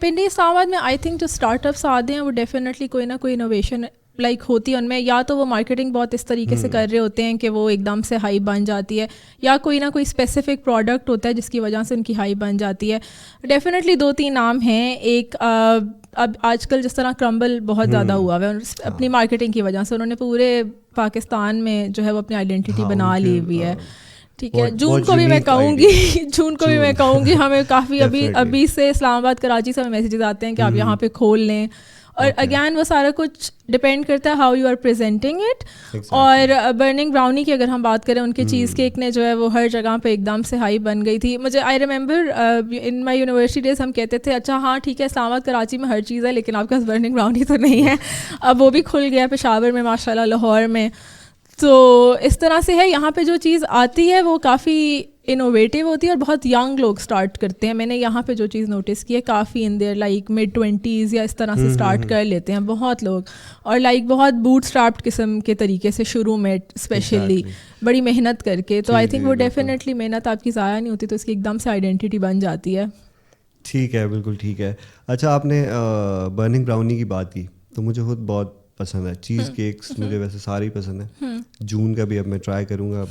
پنڈی اسلام آباد میں I think جو اسٹارٹ اپس آتے ہیں وہ ڈیفینیٹلی کوئی نہ کوئی انوویشن لائک ہوتی ہے ان میں, یا تو وہ مارکیٹنگ بہت اس طریقے سے کر رہے ہوتے ہیں کہ وہ ایک دم سے ہائی بن جاتی ہے, یا کوئی نہ کوئی اسپیسیفک پروڈکٹ ہوتا ہے جس کی وجہ سے ان کی ہائی بن جاتی ہے. ڈیفینیٹلی 2-3 نام ہیں. ایک اب آج کل جس طرح کرمبل بہت زیادہ ہوا ہے اپنی مارکیٹنگ کی وجہ سے, انہوں نے پورے پاکستان میں جو ہے وہ اپنی آئیڈینٹی بنا لی ہوئی ہے. ٹھیک ہے, جون کو بھی میں کہوں گی ہمیں کافی ابھی سے اسلام آباد کراچی سے ہمیں میسیجز آتے ہیں کہ آپ یہاں پہ کھول لیں, اور اگین وہ سارا کچھ ڈپینڈ کرتا ہے how you are presenting it. اور برننگ براؤنی کی اگر ہم بات کریں, ان کے چیز کیک نے جو ہے وہ ہر جگہ پہ ایک دم سے ہائی بن گئی تھی. مجھے I remember in my university days ہم کہتے تھے اچھا ہاں ٹھیک ہے اسلام آباد کراچی میں ہر چیز ہے لیکن آپ کے پاس برننگ براؤنی تو نہیں ہے. اب وہ بھی کھل گیا پشاور میں ماشاء اللہ, لاہور میں. تو اس طرح سے ہے, یہاں پہ جو چیز آتی ہے وہ کافی انوویٹیو ہوتی ہے اور بہت ینگ لوگ اسٹارٹ کرتے ہیں. میں نے یہاں پہ جو چیز نوٹس کی ہے کافی ان دیئر لائک mid-20s یا اس طرح سے اسٹارٹ کر لیتے ہیں بہت لوگ, اور لائک بہت بوٹ اسٹارٹ قسم کے طریقے سے شروع میں اسپیشلی بڑی محنت کر کے. تو آئی تھنک وہ ڈیفینیٹلی محنت آپ کی ضائع نہیں ہوتی, تو اس کی ایک دم سے آئیڈینٹی بن جاتی ہے. ٹھیک ہے, بالکل ٹھیک ہے. اچھا آپ نے برننگ براؤنی کی بات کی تو مجھے خود بہت پسند ہے. چیز کیکس مجھے ویسے سارے ہی پسند ہیں. جون کا بھی اب میں ٹرائی کروں گا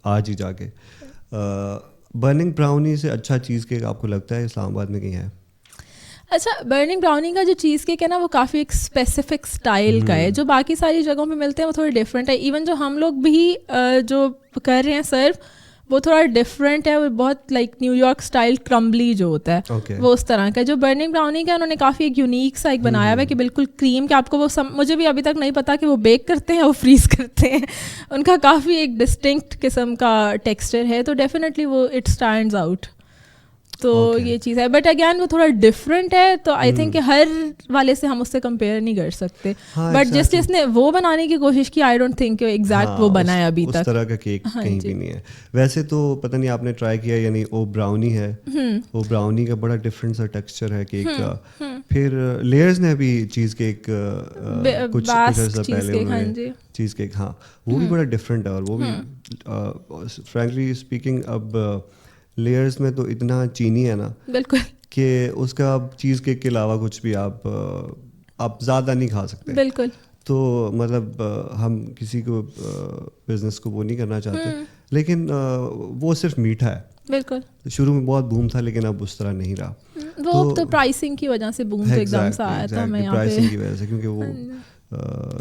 آج ہی جا کے. برننگ براؤنی سے اچھا چیز کیک آپ کو لگتا ہے اسلام آباد میں کہیں ہے؟ اچھا, برننگ براؤنی کا جو چیز کیک ہے نا وہ کافی ایک اسپیسیفک اسٹائل کا ہے. جو باقی ساری جگہوں پہ ملتے ہیں وہ تھوڑے ڈفرینٹ ہے. ایون جو ہم لوگ بھی جو کر رہے ہیں سرو وہ تھوڑا ڈفرینٹ ہے. وہ بہت لائک نیو یارک اسٹائل کرمبلی جو ہوتا ہے وہ اس طرح کا. جو برننگ براؤنی کا انہوں نے کافی ایک یونیک سا ایک بنایا ہوا ہے کہ بالکل کریم کہ آپ کو وہ مجھے بھی ابھی تک نہیں پتا کہ وہ بیک کرتے ہیں یا وہ فریز کرتے ہیں. ان کا کافی ایک ڈسٹنکٹ قسم کا ٹیکسچر ہے, تو ڈیفینیٹلی وہ اٹ اسٹینڈز آؤٹ. تو یہ چیز ہے, بٹ اگین وہ تھوڑا ڈفرینٹ ہے. تو آئی تھنک کہ ہر والے سے ہم اس سے کمپیئر نہیں کر سکتے, بٹ جس نے وہ بنانے کی کوشش کی آئی ڈونٹ تھنک کہ ایگزیکٹ وہ بنا ہے ابھی تک. اس طرح کا کیک کہیں بھی نہیں ہے. ویسے تو پتہ نہیں آپ نے ٹرائی کیا یعنی او براؤنی ہے, وہ براؤنی کا بڑا ڈفرینٹ سا ٹیکسچر ہے کیک کا. پھر لیئرز نے بھی چیز کیک کچھ عرصہ پہلے چیز کیک, ہاں وہ بھی بڑا ڈفرینٹ ہے. اور وہ بھی فرینکلی اسپیکنگ اب لیئرز میں تو اتنا چینی ہے نا بالکل کہ اس کا اب چیز کیک کے علاوہ کچھ بھی آپ زیادہ نہیں کھا سکتے. بالکل. تو مطلب ہم کسی کو بزنس کو وہ نہیں کرنا چاہتے, لیکن وہ صرف میٹھا ہے. بالکل. شروع میں بہت بوم تھا لیکن اب اس طرح نہیں رہا. وہ تو پرائسنگ کی وجہ سے بوم تو ایک دم سے آیا تھا ہمیں یہاں پہ, پرائسنگ کی وجہ سے, کیونکہ وہ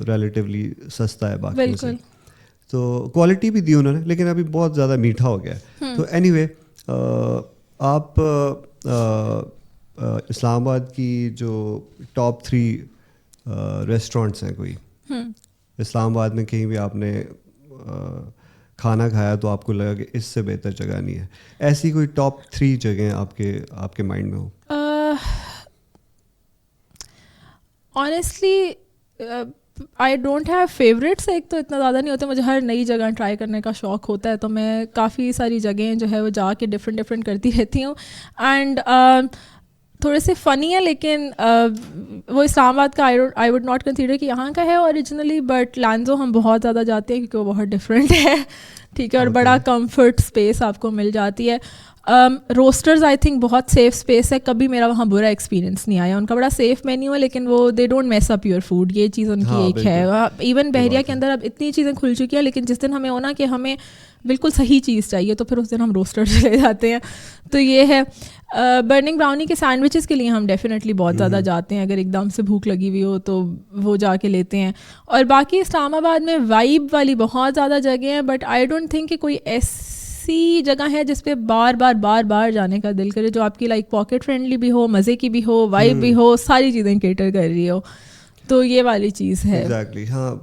ریلیٹیولی سستا ہے باقی سے. تو کوالٹی بھی دی انہوں نے, لیکن ابھی بہت زیادہ میٹھا ہو گیا ہے. تو اینی وے آپ اسلام آباد کی جو ٹاپ 3 ریسٹورینٹس ہیں کوئی اسلام آباد میں کہیں بھی آپ نے کھانا کھایا تو آپ کو لگا کہ اس سے بہتر جگہ نہیں ہے, ایسی کوئی ٹاپ 3 جگہیں آپ کے مائنڈ میں ہو؟ Honestly I don't have favourites. ایک تو اتنا زیادہ نہیں ہوتا, مجھے ہر نئی جگہ ٹرائی کرنے کا شوق ہوتا ہے, تو میں کافی ساری جگہیں جو ہے وہ جا کے ڈفرینٹ کرتی رہتی ہوں. اینڈ تھوڑے سے فنی ہے لیکن وہ اسلام آباد کا آئی وڈ ناٹ کنسیڈر کہ یہاں کا ہے اوریجنلی, بٹ لانزو ہم بہت زیادہ جاتے ہیں کیونکہ وہ بہت ڈفرینٹ ہے. ٹھیک ہے, اور بڑا کمفرٹ اسپیس آپ کو مل جاتی ہے. روسٹرز آئی تھنک بہت سیف اسپیس ہے, کبھی میرا وہاں برا ایکسپیرینس نہیں آیا. ان کا بڑا سیف مینیو ہے لیکن وہ they don't mess up your food, یہ چیز ان کی ایک ہے. ایون بحریہ کے اندر اب اتنی چیزیں کھل چکی ہیں, لیکن جس دن ہمیں ہونا کہ ہمیں بالکل صحیح چیز چاہیے تو پھر اس دن ہم روسٹر چلے جاتے ہیں. تو یہ ہے. برننگ براؤنی کے سینڈوچز کے لیے ہم ڈیفینیٹلی بہت زیادہ جاتے ہیں, اگر ایک دم سے بھوک لگی ہوئی ہو تو وہ جا کے لیتے ہیں. اور باقی اسلام آباد میں وائب والی بہت زیادہ جگہیں ہیں, بٹ آئی ڈونٹ تھنک کہ کوئی ایسی جگہ ہے جس پہ بار بار جانے کا دل کرے, جو آپ کی لائک پاکٹ فرینڈلی بھی ہو, مزے کی بھی ہو, وائب بھی ہو, ساری چیزیں کیٹر کر رہی ہو. تو یہ والی چیز ہے. ایگزیکٹلی. ہاں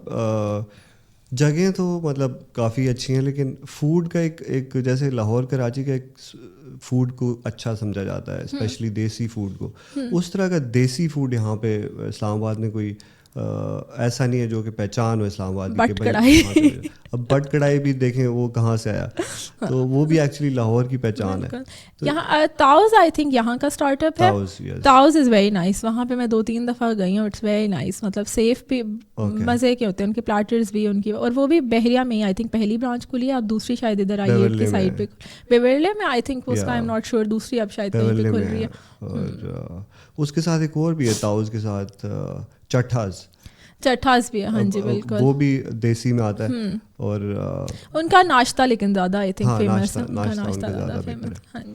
جگہیں تو مطلب کافی اچھی ہیں, لیکن فوڈ کا ایک جیسے لاہور کراچی کا ایک فوڈ کو اچھا سمجھا جاتا ہے, اسپیشلی دیسی فوڈ کو. اس طرح کا دیسی فوڈ یہاں پہ اسلام آباد میں کوئی ایسا نہیں ہے جو کہ پہچان ہو اسلام آباد کی. اب بٹ کڑھائی بھی دیکھیں وہ کہاں سے آیا, تو وہ بھی ایکچولی لاہور کی پہچان ہے. یہاں تاؤز آئی تھنک یہاں کا اسٹارٹ اپ ہے. تاؤز از ویری نائس. وہاں پہ میں 2-3 دفعہ گئی ہوں. اٹس ویری نائس, مطلب سیف بھی, مزے کے ہوتے ہیں ان کے پلیٹرز بھی ان کی. اور وہ بھی بحریہ میں آئی تھنک پہلی برانچ کھلی ہے, اب دوسری شاید ادھر آئی ہے کی سائڈ پہ بیورلے میں. آئی تھنک اس کا آئی ایم ناٹ شیور دوسری اب شاید کہیں پہ کھل رہی ہے. اور اس کے ساتھ ایک اور بھی ہے تاؤز کے ساتھ چٹھاس بھی ہے, ہاں جی بالکل, وہ بھی دیسی میں آتا ہے, اور ان کا ناشتہ لیکن زیادہ آئی تھنک فیمس ہے, ان کا ناشتہ زیادہ فیمس ہے. ہاں جی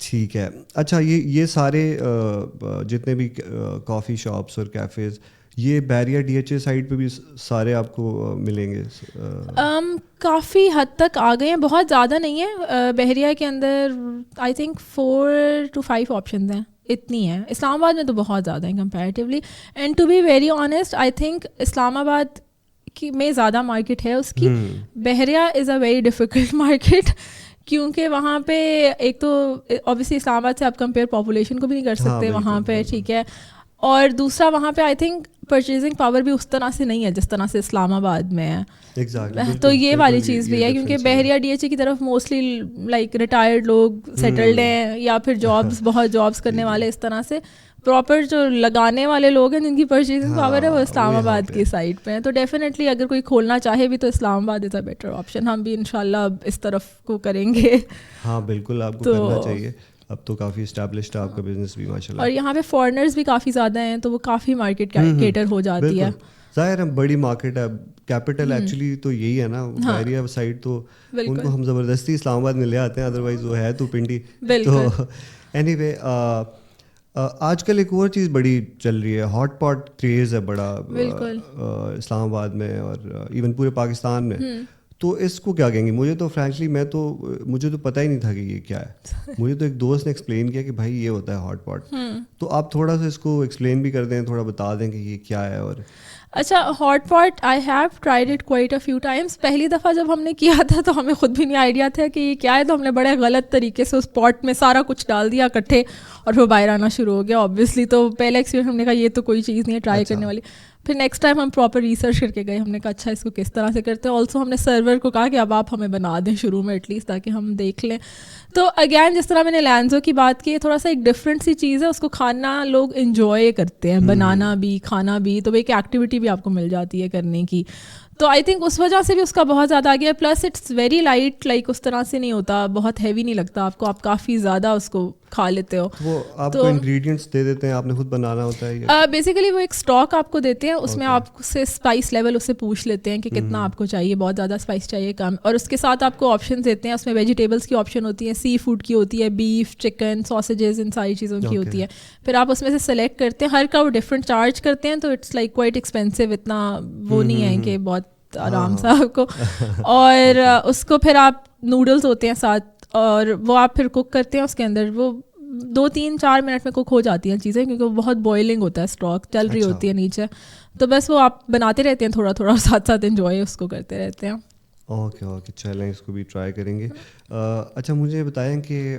ٹھیک ہے. اچھا, یہ سارے جتنے بھی کافی شاپس اور کیفیز, یہ بیریا ڈی ایچ اے سائٹ پہ بھی سارے آپ کو ملیں گے؟ کافی حد تک آ گئے ہیں, بہت زیادہ نہیں ہے. بحریہ کے اندر آئی تھنک 4 to 5 آپشنز ہیں, اتنی ہیں. اسلام آباد میں تو بہت زیادہ ہیں comparatively, and to be very honest I think Islamabad میں زیادہ مارکیٹ ہے اس کی. Bahria is a very difficult market, کیونکہ وہاں پہ ایک تو اوبیسلی اسلام آباد سے آپ کمپیئر پاپولیشن کو بھی نہیں کر سکتے وہاں پہ, ٹھیک ہے, اور دوسرا وہاں پہ آئی تھنک پرچیزنگ پاور بھی اس طرح سے نہیں ہے جس طرح سے اسلام آباد میں ہے. تو یہ والی چیز بھی ہے, کیونکہ بحریہ ڈی ایچ اے کی طرف موسٹلی لائک ریٹائرڈ لوگ سیٹلڈ ہیں, یا پھر جابس بہت جابس کرنے والے, اس طرح سے پراپر جو لگانے والے لوگ ہیں جن کی پرچیزنگ پاور ہے وہ اسلام آباد کی سائڈ پہ ہیں. تو ڈیفینیٹلی اگر کوئی کھولنا چاہے بھی تو اسلام آباد از اے بیٹر آپشن. ہم بھی انشاءاللہ اب اس طرف کو کریں گے. ہاں بالکل, آپ کو کرنا چاہیے, اب تو کافی اسٹیبلشڈ ہے آپ کا بزنس بھی ماشاءاللہ. اور یہاں پہ فارنرز بھی کافی زیادہ ہیں, تو وہ کافی مارکیٹ کیٹر ہو جاتی ہے. ظاہر ہے بڑی مارکیٹ ہے, کیپٹل ایکچولی تو یہی ہے نا بحریہ سائڈ, تو ان کو ہم زبردستی اسلام آباد میں لے آتے ہیں, ادروائز وہ ہے تو پنڈی. تو اینی وے, آج کل ایک اور چیز بڑی چل رہی ہے, ہاٹ پاٹ کریز ہے بڑا اسلام آباد میں اور ایون پورے پاکستان میں. تو اس کو کیا کہیں گے؟ مجھے تو فرینکلی مجھے تو پتہ ہی نہیں تھا کہ یہ کیا ہے. مجھے تو ایک دوست نے ایکسپلین کیا کہ بھائی یہ ہوتا ہے ہاٹ پاٹ. تو آپ تھوڑا سا اس کو ایکسپلین بھی کر دیں, تھوڑا بتا دیں کہ یہ کیا ہے. اور اچھا, ہاٹ پاٹ I have tried it quite a few Times. پہلی دفعہ جب ہم نے کیا تھا تو ہمیں خود بھی نہیں آئیڈیا تھا کہ یہ کیا ہے, تو ہم نے بڑے غلط طریقے سے اس پاٹ میں سارا کچھ ڈال دیا اکٹھے, اور وہ باہر آنا شروع ہو گیا. آبویسلی تو پہلا ایکسپیرینس ہم نے کہا یہ تو کوئی چیز نہیں ہے ٹرائی کرنے والی. پھر نیکسٹ ٹائم ہم پراپر ریسرچ کر کے گئے, ہم نے کہا اچھا اس کو کس طرح سے کرتے ہیں. آلسو ہم نے سرور کو کہا کہ اب آپ ہمیں بنا دیں شروع میں ایٹ لیسٹ, تاکہ ہم دیکھ لیں. تو اگین جس طرح میں نے لینزو کی بات کی, تھوڑا سا ایک ڈفرینٹ سی چیز ہے, اس کو کھانا لوگ انجوائے کرتے ہیں, بنانا بھی کھانا بھی, تو ایک ایکٹیویٹی بھی آپ کو مل جاتی ہے کرنے کی. تو آئی تھنک اس وجہ سے بھی اس کا بہت زیادہ آ گیا. Plus it's very light, like اس طرح سے نہیں ہوتا, بہت ہیوی نہیں لگتا آپ کو, آپ کافی زیادہ اس کو کھا لیتے ہو. وہ آپ کو انگریڈینٹس دے دیتے ہیں, آپ نے خود بنانا ہوتا ہے؟ بیسیکلی وہ ایک اسٹاک آپ کو دیتے ہیں, اس میں آپ سے اسپائس لیول اس سے پوچھ لیتے ہیں کہ کتنا آپ کو چاہیے, بہت زیادہ اسپائس چاہیے کم, اور اس کے ساتھ آپ کو آپشن دیتے ہیں. اس میں ویجیٹیبلس کی آپشن ہوتی ہے, سی فوڈ کی ہوتی ہے, بیف, چکن, ساسیجز, ان ساری چیزوں کی ہوتی ہے. پھر آپ اس میں سے سلیکٹ کرتے ہیں, ہر کا وہ ڈفرینٹ چارج کرتے ہیں, تو اٹس لائک کوائٹ ایکسپینسو, اتنا وہ نہیں ہے کہ بہت آرام سے آپ کو. اور اس کو پھر آپ نوڈلس ہوتے ہیں ساتھ, اور وہ آپ پھر کوک کرتے ہیں اس کے اندر. وہ 2-3-4 منٹ میں کوک ہو جاتی ہیں چیزیں, کیونکہ وہ بہت بوائلنگ ہوتا ہے, اسٹاک چل رہی ہوتی ہے نیچے. تو بس وہ آپ بناتے رہتے ہیں تھوڑا تھوڑا, ساتھ ساتھ انجوائے اس کو کرتے رہتے ہیں. اوکے چلیں, اس کو بھی ٹرائی کریں گے. اچھا, مجھے بتائیں کہ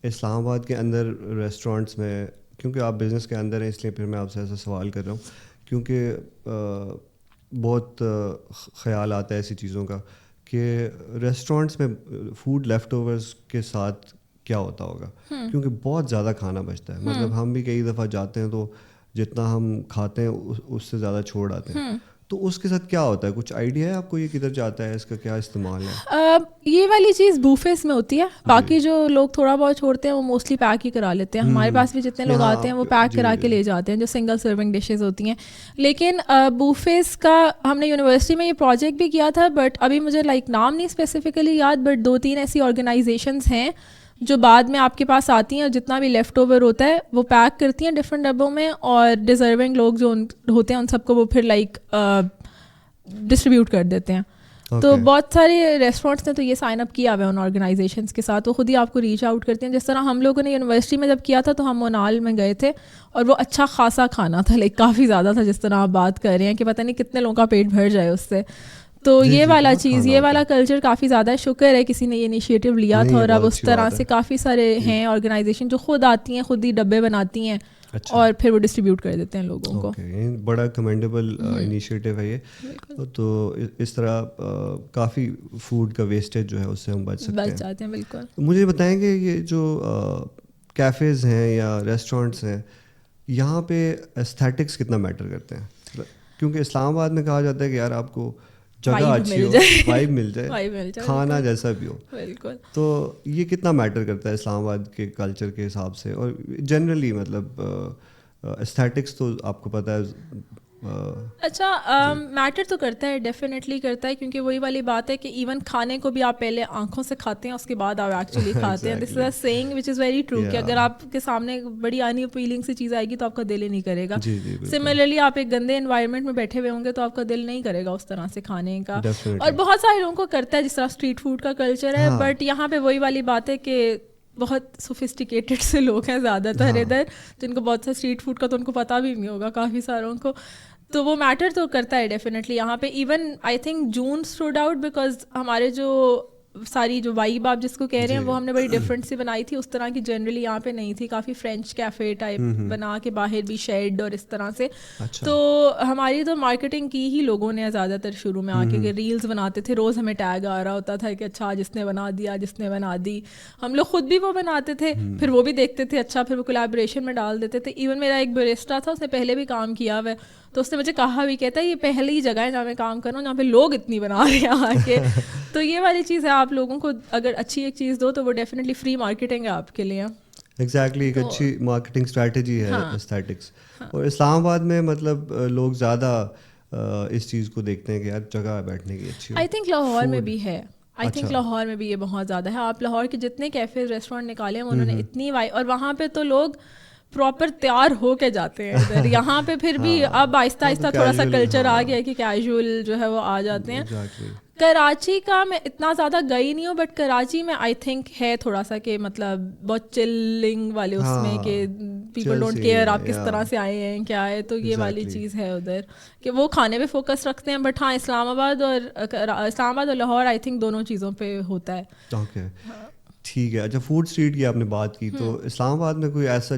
اسلام آباد کے اندر ریسٹورینٹس میں, کیونکہ آپ بزنس کے اندر ہیں اس لیے پھر میں آپ سے ایسا سوال کر رہا ہوں, کیونکہ بہت خیال آتا ہے ایسی چیزوں کا کہ ریسٹورینٹس میں فوڈ لیفٹ اوورس کے ساتھ کیا ہوتا ہوگا, کیونکہ بہت زیادہ کھانا بچتا ہے. مطلب ہم بھی کئی دفعہ جاتے ہیں تو جتنا ہم کھاتے ہیں اس سے زیادہ چھوڑ آتے ہیں. تو اس کے ساتھ کیا ہوتا ہے, کچھ آئیڈیا ہے آپ کو, یہ کدھر جاتا ہے, اس کا کیا استعمال ہے؟ یہ والی چیز بوفیز میں ہوتی ہے. باقی جو لوگ تھوڑا بہت چھوڑتے ہیں وہ موسٹلی پیک ہی کرا لیتے ہیں. ہمارے پاس بھی جتنے لوگ آتے ہیں وہ پیک کرا کے لے جاتے ہیں, جو سنگل سرونگ ڈشز ہوتی ہیں. لیکن بوفیز کا ہم نے یونیورسٹی میں یہ پروجیکٹ بھی کیا تھا, بٹ ابھی مجھے لائک نام نہیں اسپیسیفکلی یاد, بٹ 2-3 ایسی آرگنائزیشنز ہیں جو بعد میں آپ کے پاس آتی ہیں, اور جتنا بھی لیفٹ اوور ہوتا ہے وہ پیک کرتی ہیں ڈفرینٹ ڈبوں میں, اور ڈیزرونگ لوگ جو ہوتے ہیں ان سب کو وہ پھر لائک ڈسٹریبیوٹ کر دیتے ہیں. تو بہت سارے ریسٹورینٹس نے تو یہ سائن اپ کیا ہوا ہے ان آرگنائزیشنس کے ساتھ, وہ خود ہی آپ کو ریچ آؤٹ کرتے ہیں. جس طرح ہم لوگوں نے یونیورسٹی میں جب کیا تھا تو ہم مونال میں گئے تھے, اور وہ اچھا خاصا کھانا تھا, لائک کافی زیادہ تھا, جس طرح آپ بات کر رہے ہیں کہ پتہ نہیں کتنے لوگوں کا پیٹ بھر جائے اس سے. تو یہ والا چیز, یہ والا کلچر کافی زیادہ ہے. شکر ہے کسی نے یہ انیشیٹو لیا تھا, اور اب اس طرح سے کافی سارے ہیں آرگنائزیشن جو خود آتی ہیں, خود ہی ڈبے بناتی ہیں, اور پھر وہ ڈسٹریبیوٹ کر دیتے ہیں لوگوں کو. بڑا کمینڈیبل انیشیٹو ہے یہ. تو اس طرح کافی فوڈ کا ویسٹیج جو ہے اس سے ہم بچ سکتے ہیں. بالکل. مجھے بتائیں کہ یہ جو کیفیز ہیں یا ریسٹورینٹس ہیں, یہاں پہ ایستھیٹکس کتنا میٹر کرتے ہیں؟ کیونکہ اسلام آباد میں کہا جاتا ہے کہ یار آپ کو جگہ اچھی ہو, وائب مل جائے, کھانا جیسا بھی ہو. بالکل. تو یہ کتنا میٹر کرتا ہے اسلام آباد کے کلچر کے حساب سے, اور جنرلی مطلب ایستھیٹکس تو آپ کو پتہ ہے. اچھا, میٹر تو کرتا ہے, ڈیفینیٹلی کرتا ہے, کیونکہ وہی والی بات ہے کہ ایون کھانے کو بھی آپ پہلے آنکھوں سے کھاتے ہیں, اس کے بعد آپ ایکچولی کھاتے ہیں. This is a saying which is very true, کہ اگر آپ کے سامنے بڑی ان اپیلنگ سی چیز آئے گی تو آپ کا دل ہی نہیں کرے گا. سملرلی آپ ایک گندے انوائرمنٹ میں بیٹھے ہوئے ہوں گے تو آپ کا دل نہیں کرے گا اس طرح سے کھانے کا. اور بہت سارے لوگوں کو کرتا ہے, جس طرح اسٹریٹ فوڈ کا کلچر ہے, بٹ یہاں پہ وہی والی بات ہے کہ بہت سوفسٹیکیٹڈ سے لوگ ہیں زیادہ تر ادھر, جن کو بہت سا اسٹریٹ فوڈ کا تو ان کو پتہ بھی نہیں ہوگا کافی ساروں کو. تو وہ میٹر تو کرتا ہے ڈیفینیٹلی یہاں پہ. Even I think June stood out because ہمارے جو ساری جو وائب آپ جس کو کہہ رہے ہیں وہ ہم نے بڑی ڈفرینٹ سی بنائی تھی, اس طرح کی جنرلی یہاں پہ نہیں تھی. کافی فرینچ کیفے ٹائپ بنا کے باہر بھی شیڈ اور اس طرح سے. تو ہماری تو مارکیٹنگ کی ہی لوگوں نے زیادہ تر شروع میں آ کے ریلز بناتے تھے, روز ہمیں ٹیگ آ رہا ہوتا تھا کہ اچھا جس نے بنا دیا, جس نے بنا دی. ہم لوگ خود بھی وہ بناتے تھے, پھر وہ بھی دیکھتے تھے, اچھا پھر وہ کولیبریشن میں ڈال دیتے تھے. ایون میرا ایک بیرسٹا تھا, اس نے پہلے بھی کام کیا ہوا ہے, تو اس نے مجھے کہا بھی, کہتا ہے یہ پہلی جگہ ہے جہاں میں کام کر رہا ہوں جہاں پہ لوگ اتنی بنا رہے ہیں آ کے. تو یہ والی چیز ہے, آپ لوگوں کو اگر اچھی ایک چیز دو تو وہ ڈیفینیٹلی فری مارکیٹنگ ہے آپ کے لیے. ایگزیکٹلی, ایک اچھی مارکیٹنگ اسٹریٹجی ہے ایستھیٹکس. اور اسلام آباد میں مطلب لوگ زیادہ اس چیز کو دیکھتے ہیں کہ یار جگہ بیٹھنے کی اچھی ہو. آئی تھنک لاہور میں بھی ہے, آئی تھنک لاہور میں بھی یہ بہت زیادہ ہے. آپ لاہور کے جتنے کیفے ریسٹورینٹ نکالے ہیں انہوں نے اتنی اور وہاں پہ تو لوگ پراپر تیار ہو کے جاتے ہیں ادھر. یہاں پہ پھر بھی اب آہستہ آہستہ تھوڑا سا کلچر آ گیا ہے کہ کیجول جو ہے وہ آ جاتے ہیں. کراچی کا میں اتنا زیادہ گئی نہیں ہوں, بٹ کراچی میں آئی تھنک ہے تھوڑا سا کہ مطلب بہت چلنگ والے اس میں کہ پیپل ڈونٹ کیئر آپ کس طرح سے آئے ہیں کیا ہے. تو یہ والی چیز ہے ادھر کہ وہ کھانے پہ فوکس رکھتے ہیں. بٹ ہاں اسلام آباد اور لاہور آئی تھنک دونوں چیزوں پہ ہوتا ہے. اوکے ٹھیک ہے. اچھا فوڈ اسٹریٹ کی آپ نے بات کی, تو اسلام آباد میں کوئی ایسا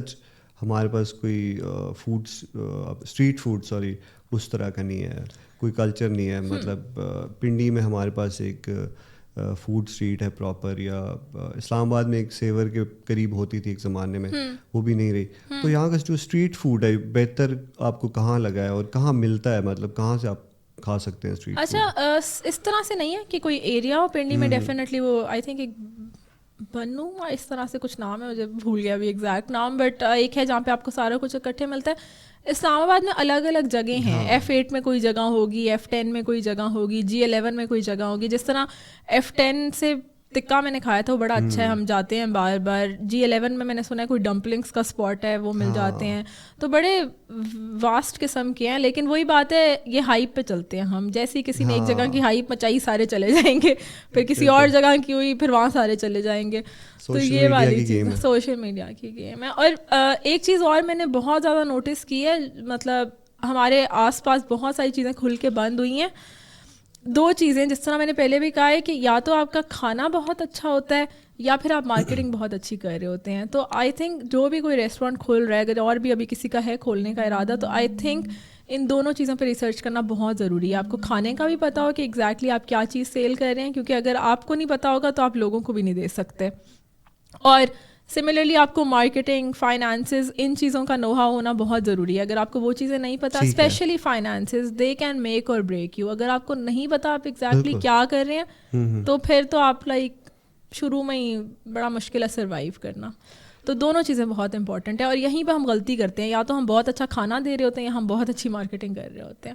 ہمارے پاس کوئی فوڈ اسٹریٹ فوڈ سوری اس طرح کا نہیں ہے, کوئی کلچر نہیں ہے. مطلب پنڈی میں ہمارے پاس ایک فوڈ اسٹریٹ ہے پراپر, یا اسلام آباد میں ایک سیور کے قریب ہوتی تھی ایک زمانے میں, وہ بھی نہیں رہی. تو یہاں کا جو اسٹریٹ فوڈ ہے بہتر آپ کو کہاں لگا ہے اور کہاں ملتا ہے, مطلب کہاں سے آپ کھا سکتے ہیں اسٹریٹ فوڈ؟ اچھا اس طرح سے نہیں ہے کہ کوئی ایریا ہو پنڈی میں, ڈیفینیٹلی وہ آئی تھنک ایک بنو اس طرح سے کچھ نام ہے, مجھے بھول گیا ابھی ایگزیکٹ نام, بٹ ایک ہے جہاں پہ آپ کو سارا کچھ اکٹھے ملتا ہے. اسلام آباد میں الگ الگ جگہ ہیں, F8 میں کوئی جگہ ہوگی, F10 میں کوئی جگہ ہوگی, G11 میں کوئی جگہ ہوگی. جس طرح F10 سے ٹکا میں نے کھایا تھا وہ بڑا اچھا ہے, ہم جاتے ہیں بار بار. G11 میں نے سنا ہے کوئی ڈمپلنگس کا اسپاٹ ہے, وہ مل جاتے ہیں. تو بڑے واسٹ قسم کے ہیں, لیکن وہی بات ہے یہ ہائپ پہ چلتے ہیں ہم. جیسے کسی نے ایک جگہ کی ہائپ مچائی سارے چلے جائیں گے, پھر کسی اور جگہ کی ہوئی پھر وہاں سارے چلے جائیں گے. تو یہ والی چیز سوشل میڈیا کی گیم ہے. اور ایک چیز اور میں نے بہت زیادہ نوٹس کی ہے, مطلب ہمارے آس پاس بہت ساری چیزیں کھل کے بند ہوئی ہیں. دو چیزیں, جس طرح میں نے پہلے بھی کہا ہے کہ یا تو آپ کا کھانا بہت اچھا ہوتا ہے یا پھر آپ مارکیٹنگ بہت اچھی کر رہے ہوتے ہیں. تو آئی تھنک جو بھی کوئی ریسٹورینٹ کھول رہا ہے, اگر اور بھی ابھی کسی کا ہے کھولنے کا ارادہ, تو آئی تھنک ان دونوں چیزوں پہ ریسرچ کرنا بہت ضروری ہے. آپ کو کھانے کا بھی پتہ ہو کہ ایگزیکٹلی آپ کیا چیز سیل کر رہے ہیں, کیونکہ اگر آپ کو نہیں پتہ ہوگا تو آپ لوگوں کو بھی نہیں دے سکتے. اور سملرلی آپ کو مارکیٹنگ, فائنانسز, ان چیزوں کا نو ہاؤ ہونا بہت ضروری ہے. اگر آپ کو وہ چیزیں نہیں پتہ, specially finances, they can make or break you. اگر آپ کو نہیں پتہ آپ ایگزیکٹلی کیا کر رہے ہیں تو پھر تو آپ لائک شروع میں ہی بڑا مشکل ہے سروائیو کرنا. تو دونوں چیزیں بہت امپورٹنٹ ہیں, اور یہیں پہ ہم غلطی کرتے ہیں. یا تو ہم بہت اچھا کھانا دے رہے ہوتے ہیں یا ہم بہت اچھی مارکیٹنگ کر رہے ہوتے ہیں.